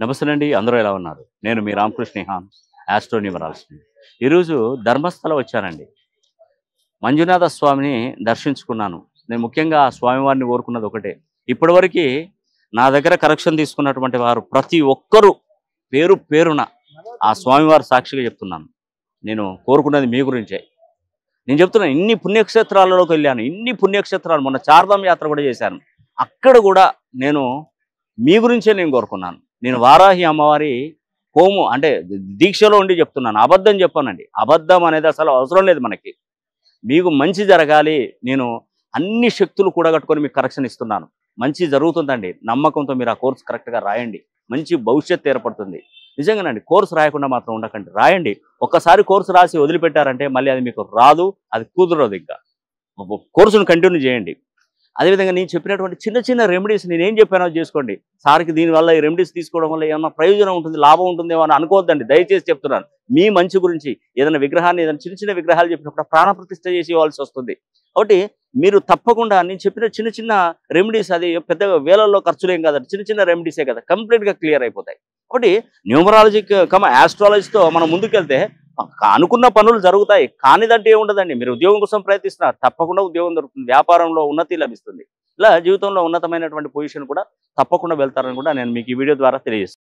నమస్తే అండి. అందరూ ఎలా ఉన్నారు? నేను మీ రామకృష్ణ నిహాన్, ఆస్ట్రో న్యూమరాలజిస్ట్‌ని. ఈరోజు ధర్మస్థల వచ్చానండి. మంజునాథ స్వామిని దర్శించుకున్నాను. నేను ముఖ్యంగా ఆ స్వామివారిని కోరుకున్నది ఒకటే. ఇప్పటివరకి నా దగ్గర కరెక్షన్ తీసుకున్నటువంటి వారు ప్రతి ఒక్కరూ పేరు పేరున ఆ స్వామివారి సాక్షిగా చెప్తున్నాను. నేను కోరుకున్నది మీ గురించే. నేను చెప్తున్నా ఇన్ని పుణ్యక్షేత్రాలలోకి వెళ్ళాను. ఇన్ని పుణ్యక్షేత్రాలు మొన్న చార్ధామ్ యాత్ర కూడా చేశాను. అక్కడ కూడా నేను మీ గురించే నేను కోరుకున్నాను. నేను వారాహి అమ్మవారి హోము అంటే దీక్షలో ఉండి చెప్తున్నాను. అబద్ధం చెప్పానండి. అబద్ధం అనేది అసలు అవసరం లేదు మనకి. మీకు మంచి జరగాలి. నేను అన్ని శక్తులు కూడగట్టుకొని మీకు కరెక్షన్ ఇస్తున్నాను. మంచి జరుగుతుందండి. నమ్మకంతో మీరు ఆ కోర్స్ కరెక్ట్‌గా రాయండి. మంచి భవిష్యత్తు ఏర్పడుతుంది. నిజంగానండి. కోర్స్ రాయకుండా మాత్రం ఉండకండి. రాయండి. ఒక్కసారి కోర్స్ రాసి వదిలిపెట్టారంటే మళ్ళీ అది మీకు రాదు. అది కుదరదు ఇంకా. కోర్సును కంటిన్యూ చేయండి. అదేవిధంగా నేను చెప్పినటువంటి చిన్న చిన్న రెమెడీస్ నేనేం చెప్పానో చేసుకోండి. సార్‌కి దీనివల్ల ఈ రెమెడీస్ తీసుకోవడం వల్ల ఏమన్నా ప్రయోజనం ఉంటుంది, లాభం ఉంటుందేమో అని అనుకోవద్దండి. దయచేసి చెప్తున్నాను. మీ మంచి గురించి ఏదైనా విగ్రహాన్ని ఏదైనా చిన్న చిన్న విగ్రహాలు చెప్పినప్పుడు ప్రాణప్రతిష్ఠ చేసి ఇవ్వాల్సి వస్తుంది. కాబట్టి మీరు తప్పకుండా నేను చెప్పిన చిన్న చిన్న రెమెడీస్ అది పెద్దగా వేలల్లో ఖర్చులేం కాదండి. చిన్న చిన్న రెమెడీసే కదా! కంప్లీట్‌గా క్లియర్ అయిపోతాయి. కాబట్టి న్యూమరాలజీ ఆస్ట్రాలజీతో మనం ముందుకెళ్తే అనుకున్న పనులు జరుగుతాయి. కానిదంటే ఏముండదండి. మీరు ఉద్యోగం కోసం ప్రయత్నిస్తున్నారు. తప్పకుండా ఉద్యోగం దొరుకుతుంది. వ్యాపారంలో ఉన్నతి లభిస్తుంది. ఇలా జీవితంలో ఉన్నతమైనటువంటి పొజిషన్ కూడా తప్పకుండా వెళ్తారని కూడా నేను మీకు ఈ వీడియో ద్వారా తెలియజేస్తున్నాను.